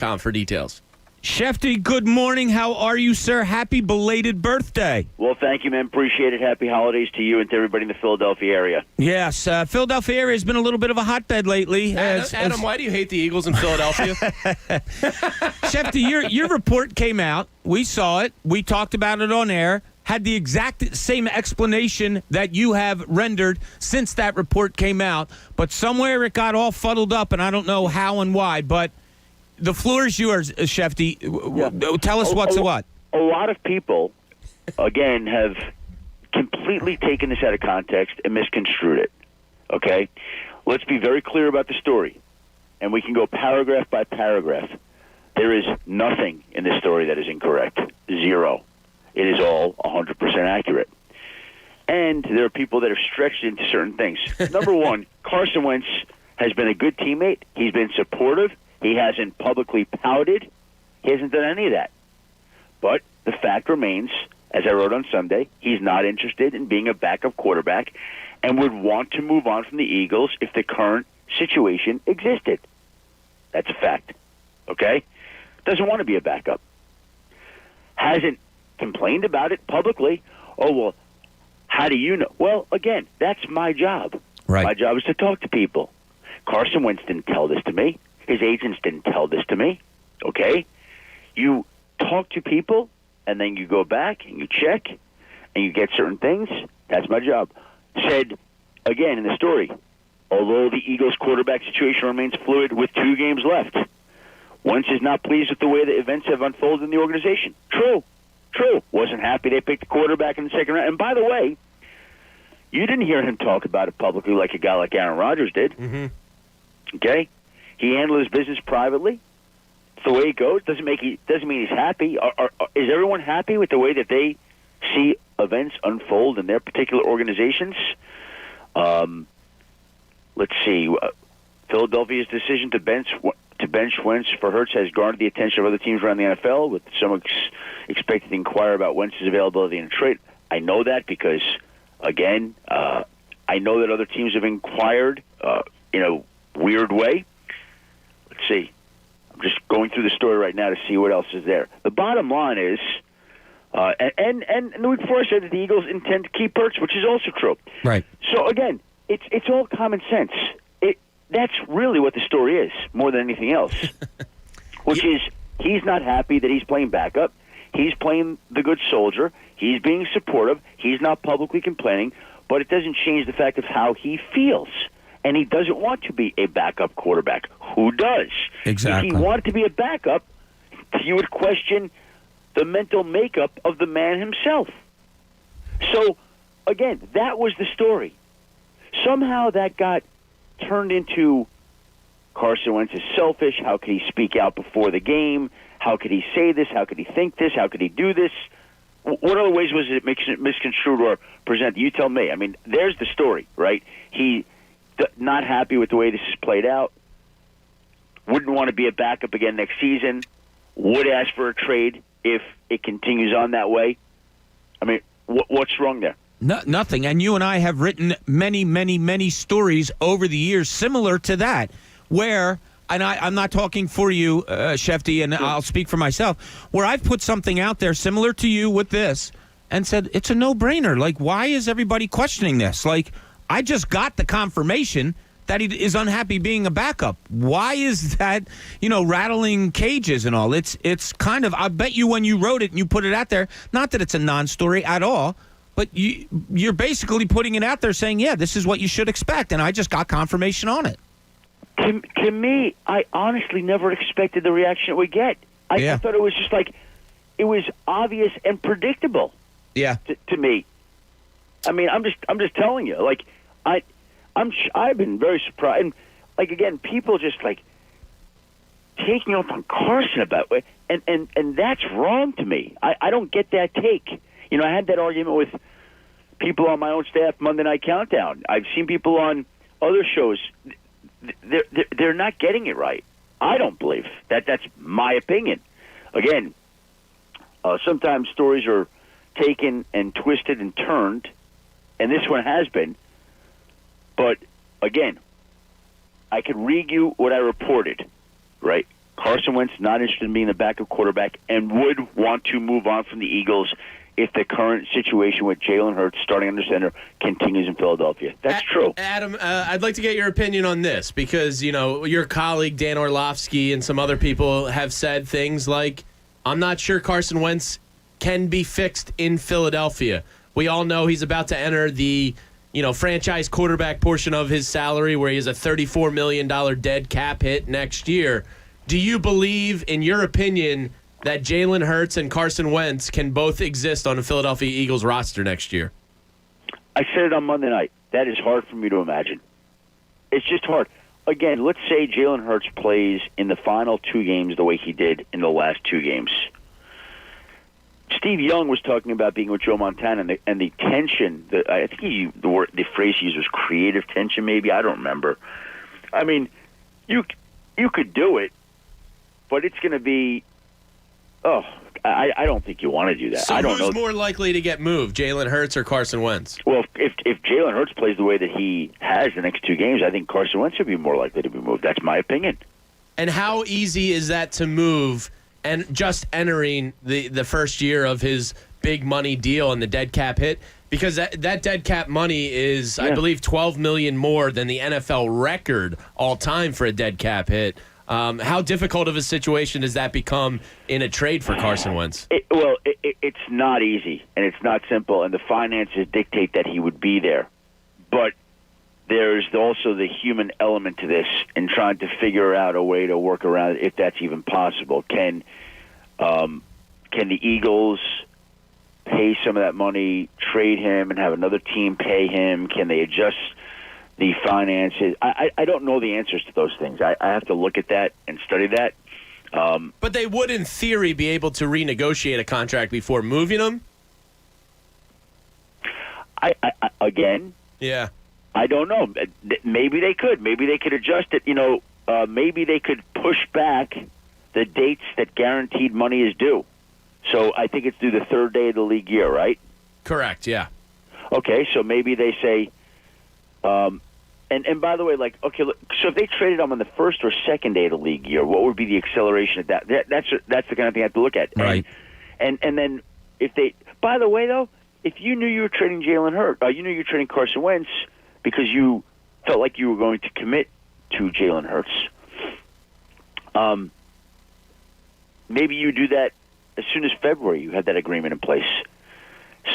for details. Shefty, good morning. How are you, sir? Happy belated birthday. Well, thank you, man. Appreciate it. Happy holidays to you and to everybody in the Philadelphia area. Yes, Philadelphia area has been a little bit of a hotbed lately. Adam, why do you hate the Eagles in Philadelphia? Shefty, your report came out. We saw it. We talked about it on air. Had the exact same explanation that you have rendered since that report came out. But somewhere it got all fuddled up, and I don't know how and why. But the floor is yours, Shefty. Yeah. Tell us what's what. A lot of people, again, have completely taken this out of context and misconstrued it. Okay? Let's be very clear about the story, and we can go paragraph by paragraph. There is nothing in this story that is incorrect. Zero. It is all 100% accurate. And there are people that are stretched into certain things. Number one, Carson Wentz has been a good teammate. He's been supportive. He hasn't publicly pouted. He hasn't done any of that. But the fact remains, as I wrote on Sunday, he's not interested in being a backup quarterback and would want to move on from the Eagles if the current situation existed. That's a fact. Okay? Doesn't want to be a backup. Hasn't complained about it publicly. Oh, well, how do you know? Well, again, that's my job. Right. My job is to talk to people. Carson Wentz didn't tell this to me. His agents didn't tell this to me. Okay? You talk to people, and then you go back and you check, and you get certain things. That's my job. Said, again, in the story, although the Eagles' quarterback situation remains fluid with 2 games left, Wentz is not pleased with the way the events have unfolded in the organization. True. Wasn't happy they picked the quarterback in the second round. And by the way, you didn't hear him talk about it publicly like a guy like Aaron Rodgers did. Mm-hmm. Okay? He handled his business privately. It's the way it goes. Doesn't mean he's happy. Is everyone happy with the way that they see events unfold in their particular organizations? Let's see. Philadelphia's decision to bench Wentz for Hurts has garnered the attention of other teams around the NFL, with some expected to inquire about Wentz's availability in a trade. I know that because, again, I know that other teams have inquired in a weird way. Let's see. I'm just going through the story right now to see what else is there. The bottom line is, and the week before I said that the Eagles intend to keep Hurts, which is also true. Right. So, again, it's all common sense. That's really what the story is, more than anything else, which is he's not happy that he's playing backup. He's playing the good soldier. He's being supportive. He's not publicly complaining, but it doesn't change the fact of how he feels. And he doesn't want to be a backup quarterback. Who does? Exactly. If he wanted to be a backup, you would question the mental makeup of the man himself. So, again, that was the story. Somehow that got turned into Carson Wentz is selfish. How could he speak out before the game? How could he say this? How could he think this? How could he do this? What other ways was it misconstrued or presented? You tell me. I mean, there's the story, right? He not happy with the way this is played out. Wouldn't want to be a backup again next season. Would ask for a trade if it continues on that way. I mean, what's wrong there? Nothing. And you and I have written many, many, many stories over the years similar to that, where, and I'm not talking for you, Shefty, and I'll speak for myself, where I've put something out there similar to you with this and said, it's a no-brainer. Like, why is everybody questioning this? Like, I just got the confirmation that he is unhappy being a backup. Why is that, rattling cages and all? It's kind of, I bet you when you wrote it and you put it out there, not that it's a non-story at all, but you're basically putting it out there saying, yeah, this is what you should expect, and I just got confirmation on it. To me, I honestly never expected the reaction it would get. I thought it was just like, it was obvious and predictable. Yeah. To me. I mean, I'm just telling you, like, I've been very surprised. And, like, again, people just, like, taking up on Carson about it, and that's wrong to me. I don't get that take. I had that argument with people on my own staff, Monday Night Countdown. I've seen people on other shows. They're not getting it right. I don't believe that. That's my opinion. Again, sometimes stories are taken and twisted and turned, and this one has been. But, again, I can read you what I reported, right? Carson Wentz not interested in being the backup quarterback and would want to move on from the Eagles if the current situation with Jalen Hurts starting under center continues in Philadelphia. That's true. Adam, I'd like to get your opinion on this because, your colleague Dan Orlovsky and some other people have said things like, I'm not sure Carson Wentz can be fixed in Philadelphia. We all know he's about to enter the franchise quarterback portion of his salary where he has a $34 million dead cap hit next year. Do you believe, in your opinion, that Jalen Hurts and Carson Wentz can both exist on a Philadelphia Eagles roster next year? I said it on Monday night. That is hard for me to imagine. It's just hard. Again, let's say Jalen Hurts plays in the final 2 games the way he did in the last 2 games. Steve Young was talking about being with Joe Montana and the tension. I think the phrase he used was creative tension, maybe. I don't remember. I mean, you could do it, but it's going to be. Oh, I don't think you want to do that. So I don't who's know. more likely to get moved, Jalen Hurts or Carson Wentz? Well, if Jalen Hurts plays the way that he has the next 2 games, I think Carson Wentz would be more likely to be moved. That's my opinion. And how easy is that to move and just entering the first year of his big money deal and the dead cap hit? Because that dead cap money is, I believe, $12 million more than the NFL record all time for a dead cap hit. How difficult of a situation does that become in a trade for Carson Wentz? It's not easy, and it's not simple, and the finances dictate that he would be there. But there's also the human element to this in trying to figure out a way to work around it, if that's even possible. Can the Eagles pay some of that money, trade him, and have another team pay him? Can they adjust the finances? I don't know the answers to those things. I have to look at that and study that. But they would, in theory, be able to renegotiate a contract before moving him? Again, yeah, I don't know. Maybe they could. Maybe they could adjust it. Maybe they could push back the dates that guaranteed money is due. So I think it's due the 3rd day of the league year, right? Correct, yeah. Okay, so maybe they say, and by the way, so if they traded him on the 1st or 2nd day of the league year, what would be the acceleration of that? That's the kind of thing I have to look at. Right. And then if they, by the way, though, if you knew you were trading Jalen Hurts, you knew you were trading Carson Wentz because you felt like you were going to commit to Jalen Hurts, maybe you do that as soon as February. You had that agreement in place.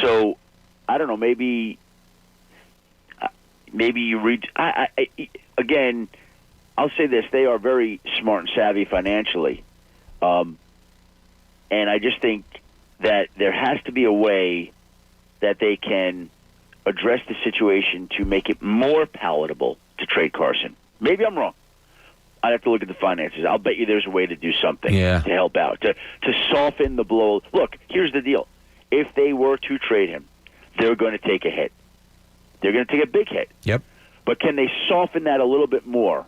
So I don't know. Maybe you read. Again, I'll say this: they are very smart and savvy financially, and I just think that there has to be a way that they can address the situation to make it more palatable to trade Carson. Maybe I'm wrong. I'd have to look at the finances. I'll bet you there's a way to do something to help out, to soften the blow. Look, here's the deal. If they were to trade him, they're going to take a hit. They're going to take a big hit. Yep. But can they soften that a little bit more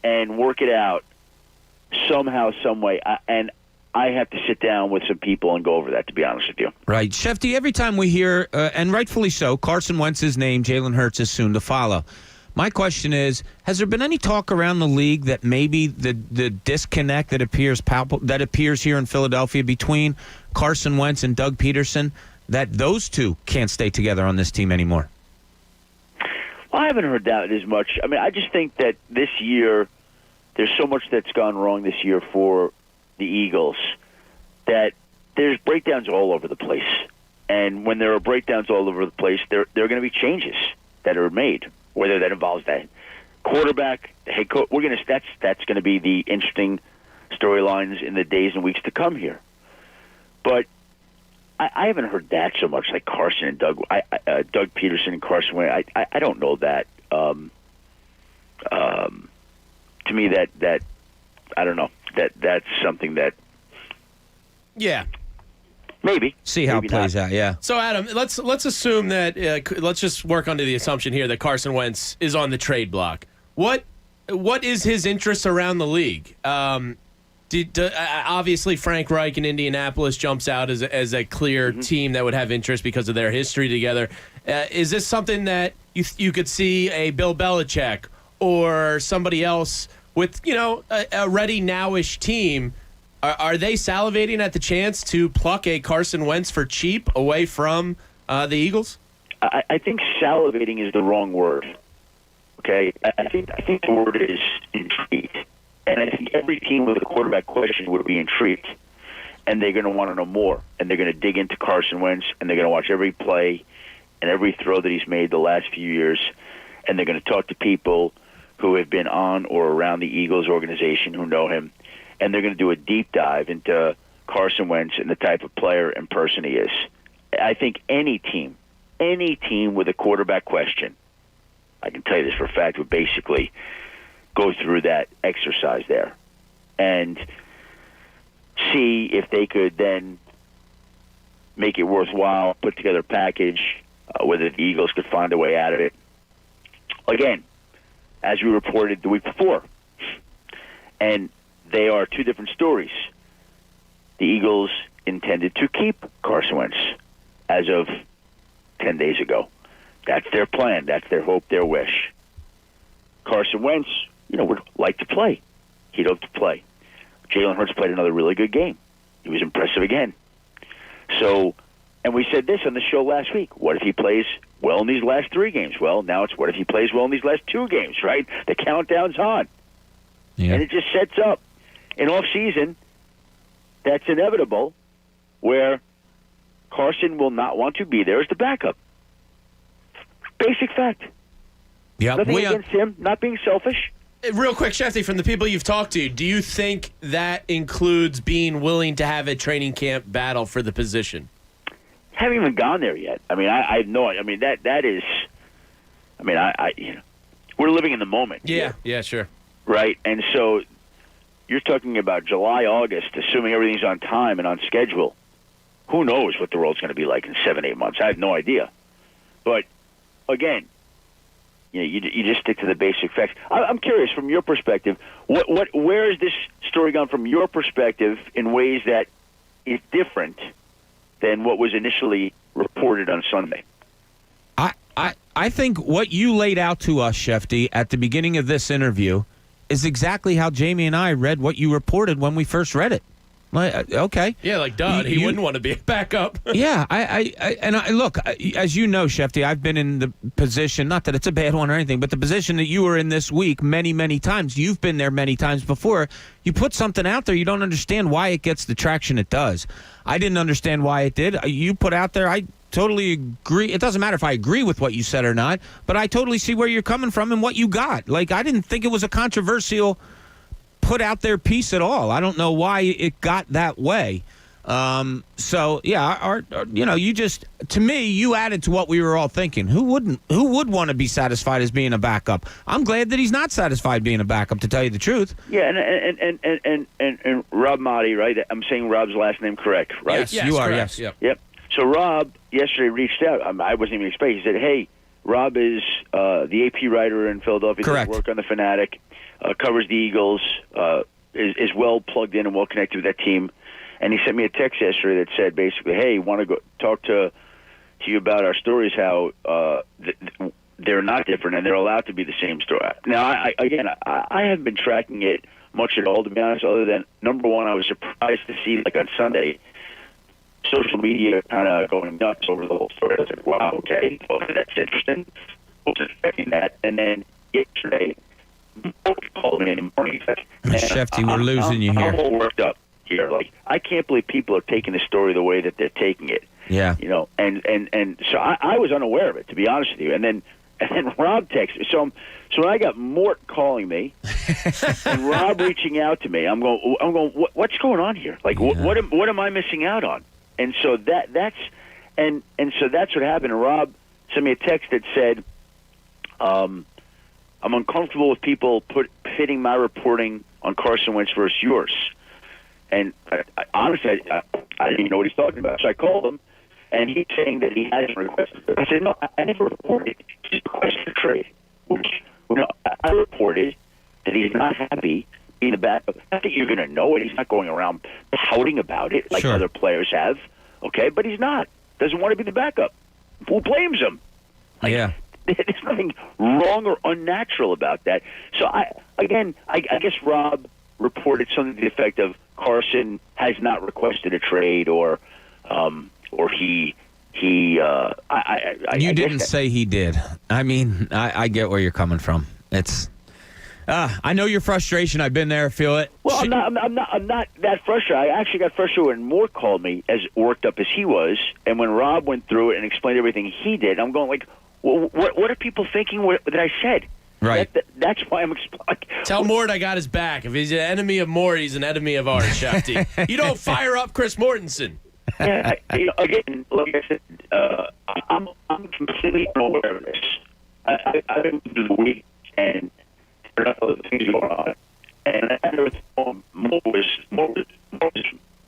and work it out somehow, some way? And I have to sit down with some people and go over that, to be honest with you. Right. Shefty, every time we hear, and rightfully so, Carson Wentz's name, Jalen Hurts is soon to follow. My question is, has there been any talk around the league that maybe the disconnect that appears here in Philadelphia between Carson Wentz and Doug Peterson, that those two can't stay together on this team anymore? Well, I haven't heard that as much. I mean, I just think that this year, there's so much that's gone wrong this year for the Eagles that there's breakdowns all over the place. And when there are breakdowns all over the place, there are going to be changes that are made, whether that involves that quarterback, the head coach. That's going to be the interesting storylines in the days and weeks to come here. But I haven't heard that so much, like Carson and Doug. Doug Peterson and Carson Wentz. I don't know that. To me, that I don't know. That's something that. Yeah. Maybe. See how it plays out, yeah. So, Adam, let's assume that let's just work under the assumption here that Carson Wentz is on the trade block. What is his interest around the league? Obviously, Frank Reich in Indianapolis jumps out as a clear team that would have interest because of their history together. Is this something that you could see a Bill Belichick or somebody else with, a ready now-ish team, are they salivating at the chance to pluck a Carson Wentz for cheap away from the Eagles? I think salivating is the wrong word. Okay, I think the word is intrigued, and I think every team with a quarterback question would be intrigued, and they're going to want to know more, and they're going to dig into Carson Wentz, and they're going to watch every play and every throw that he's made the last few years, and they're going to talk to people who have been on or around the Eagles organization who know him, and they're going to do a deep dive into Carson Wentz and the type of player and person he is. I think any team with a quarterback question, I can tell you this for a fact, would basically go through that exercise there and see if they could then make it worthwhile, put together a package, whether the Eagles could find a way out of it. Again, as we reported the week before, and they are two different stories. The Eagles intended to keep Carson Wentz as of 10 days ago. That's their plan. That's their hope, their wish. Carson Wentz, would like to play. He'd hope to play. Jalen Hurts played another really good game. He was impressive again. So, and we said this on the show last week. What if he plays well in these last 3 games? Well, now it's what if he plays well in these last 2 games, right? The countdown's on. Yeah. And it just sets up an off-season that's inevitable where Carson will not want to be there as the backup. Basic fact. Yeah, Nothing against him, not being selfish. Real quick, Shefty, from the people you've talked to, do you think that includes being willing to have a training camp battle for the position? Haven't even gone there yet. I mean, I have no. I mean, that is. I mean, we're living in the moment. Yeah, sure. Right, and so you're talking about July, August, assuming everything's on time and on schedule. Who knows what the world's going to be like in 7-8 months? I have no idea. But again, you just stick to the basic facts. I'm curious, from your perspective, where has this story gone from your perspective in ways that is different than what was initially reported on Sunday? I think what you laid out to us, Shefty, at the beginning of this interview is exactly how Jamie and I read what you reported when we first read it. Like, okay. Yeah, like, duh, he wouldn't want to be a backup. Yeah, I look, as you know, Shefty, I've been in the position, not that it's a bad one or anything, but the position that you were in this week many, many times. You've been there many times before. You put something out there, you don't understand why it gets the traction it does. I didn't understand why it did. You put out there, I totally agree. It doesn't matter if I agree with what you said or not, but I totally see where you're coming from and what you got. Like, I didn't think it was a controversial put out their piece at all. I don't know why it got that way. So yeah, you just, to me, you added to what we were all thinking. Who would want to be satisfied as being a backup? I'm glad that he's not satisfied being a backup, to tell you the truth. Yeah, and Rob Motti, right? I'm saying Rob's last name correct, right? Yes, you are. Correct. Yes. Yep. So Rob yesterday reached out. I wasn't even expecting. He said, "Hey, Rob is the AP writer in Philadelphia. Correct. Does work on the Fanatic, covers the Eagles, is well plugged in and well connected with that team." And he sent me a text yesterday that said basically, "Hey, want to go talk to you about our stories? How they're not different and they're allowed to be the same story." Now, I haven't been tracking it much at all, to be honest. Other than, number one, I was surprised to see, like, on Sunday, social media kind of going nuts over the whole story. I was like, "Wow, okay, well, that's interesting." I was expecting that, and then yesterday, called me in the morning. Shefty, we're losing you here. I'm all worked up here. Like, I can't believe people are taking the story the way that they're taking it. Yeah. And so I was unaware of it, to be honest with you. And then Rob texted me. So when I got Mort calling me and Rob reaching out to me, I'm going, what's going on here? Like, what am I missing out on? And so that's what happened. And Rob sent me a text that said, "I'm uncomfortable with people pitting my reporting on Carson Wentz versus yours." And honestly, I didn't even know what he's talking about. So I called him, and he's saying that he hasn't requested it. I said, "No, I never reported. Just requested a trade." I reported that he's not happy being the backup. Not that you're going to know it. He's not going around pouting about it like other players have. Okay, but he's not. Doesn't want to be the backup. Who blames him? Yeah. There's nothing wrong or unnatural about that. So I guess Rob reported something to the effect of Carson has not requested a trade, or he. You didn't say he did. I mean, I get where you're coming from. It's. I know your frustration. I've been there. Feel it. Well, I'm not that frustrated. I actually got frustrated when Moore called me, as worked up as he was, and when Rob went through it and explained everything he did. I'm going like, well, what are people thinking that I said? Right. That's why I'm like, tell Mort I got his back. If he's an enemy of Mort, he's an enemy of ours, Shefty. You don't fire up Chris Mortensen. Yeah, again, like I said, I'm completely unaware of this. I've been through the week, and there are other things going on. And I never thought Moore was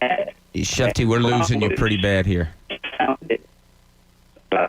mad. Shefty, we're losing you pretty bad here.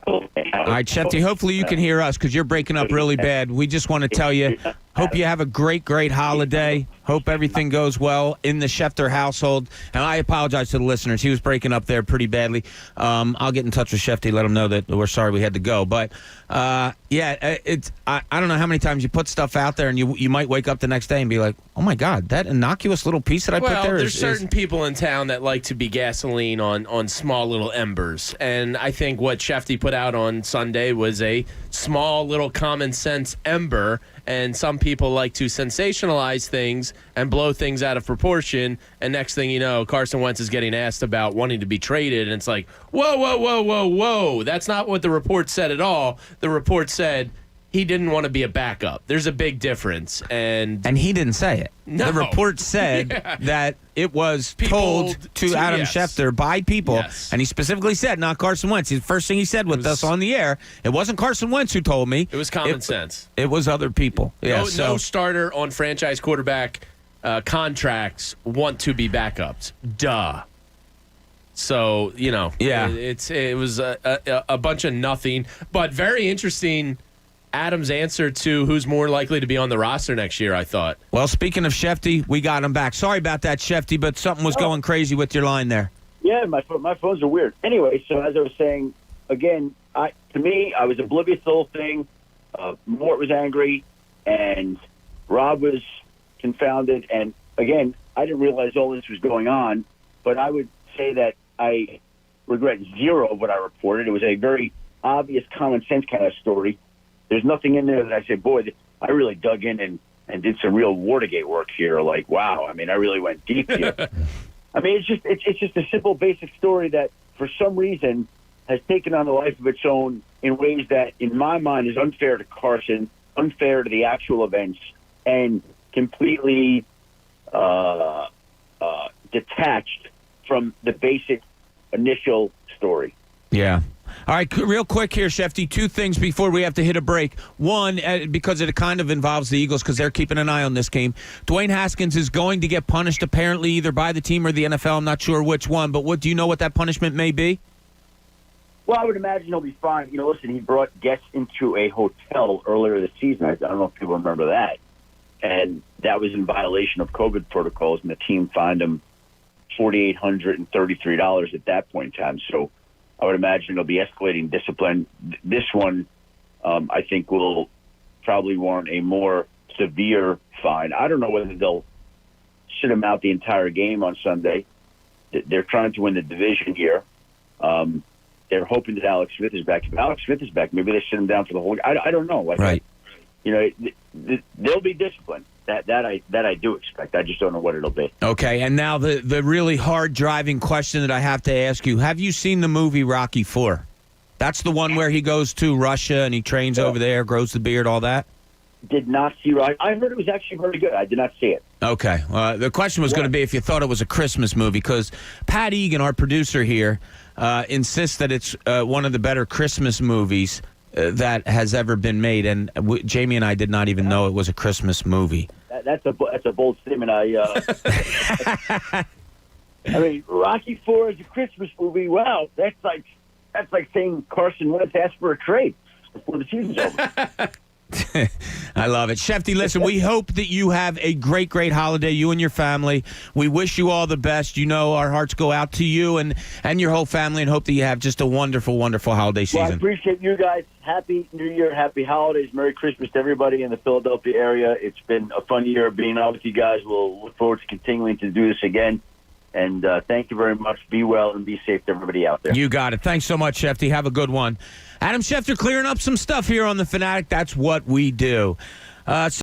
All right, Shefty, hopefully you can hear us because you're breaking up really bad. We just want to tell you, hope you have a great, great holiday. Hope everything goes well in the Schefter household. And I apologize to the listeners. He was breaking up there pretty badly. I'll get in touch with Shefty, let him know that we're sorry we had to go. But, I don't know how many times you put stuff out there and you might wake up the next day and be like, oh, my God, that innocuous little piece that I put there there's certain people in town that like to be gasoline on small little embers. And I think what Shefty put out on Sunday was a small little common sense ember. And some people like to sensationalize things and blow things out of proportion. And next thing you know, Carson Wentz is getting asked about wanting to be traded. And it's like, whoa, whoa, whoa, whoa, whoa. That's not what the report said at all. The report said he didn't want to be a backup. There's a big difference. And he didn't say it. No. The report said that it was told to Adam Schefter by people. Yes. And he specifically said, not Carson Wentz. The first thing he said with us on the air, it wasn't Carson Wentz who told me. It was common sense. It was other people. No starter on franchise quarterback contracts want to be backups. Duh. So, it was a bunch of nothing. But very interesting, Adam's answer to who's more likely to be on the roster next year, I thought. Well, speaking of Shefty, we got him back. Sorry about that, Shefty, but something was going crazy with your line there. Yeah, my phones are weird. Anyway, so as I was saying, again, to me, I was oblivious to the whole thing. Mort was angry, and Rob was confounded. And, again, I didn't realize all this was going on, but I would say that I regret zero of what I reported. It was a very obvious common sense kind of story. There's nothing in there that I said, boy, I really dug in and did some real Watergate work here. Like, wow, I mean, I really went deep here. I mean, it's just a simple, basic story that, for some reason, has taken on a life of its own in ways that, in my mind, is unfair to Carson, unfair to the actual events, and completely detached from the basic initial story. Yeah. All right, real quick here, Shefty, two things before we have to hit a break. One, because it kind of involves the Eagles because they're keeping an eye on this game. Dwayne Haskins is going to get punished apparently either by the team or the NFL. I'm not sure which one, but do you know what that punishment may be? Well, I would imagine he'll be fine. Listen, he brought guests into a hotel earlier this season. I don't know if people remember that. And that was in violation of COVID protocols, and the team fined him $4,833 at that point in time. So I would imagine it'll be escalating discipline. This one, I think, will probably warrant a more severe fine. I don't know whether they'll sit him out the entire game on Sunday. They're trying to win the division here. They're hoping that Alex Smith is back. If Alex Smith is back, maybe they sit him down for the whole game. I don't know. Right. They'll be disciplined. That I do expect. I just don't know what it'll be. Okay, and now the really hard driving question that I have to ask you: have you seen the movie Rocky IV? That's the one where he goes to Russia and he trains over there, grows the beard, all that. Did not see Rocky. I heard it was actually very good. I did not see it. Okay, the question was going to be if you thought it was a Christmas movie, because Pat Egan, our producer here, insists that it's one of the better Christmas movies that has ever been made, and Jamie and I did not even know it was a Christmas movie. That's a bold statement. I mean, Rocky IV is a Christmas movie. Wow, that's like saying Carson Wentz asked for a trade before the season's over. I love it. Schefty, listen, we hope that you have a great, great holiday, you and your family. We wish you all the best. You know our hearts go out to you and your whole family, and hope that you have just a wonderful, wonderful holiday season. Well, I appreciate you guys. Happy New Year, happy holidays, Merry Christmas to everybody in the Philadelphia area. It's been a fun year being out with you guys. We'll look forward to continuing to do this again. And thank you very much. Be well and be safe to everybody out there. You got it. Thanks so much, Schefty. Have a good one. Adam Schefter clearing up some stuff here on The Fanatic. That's what we do.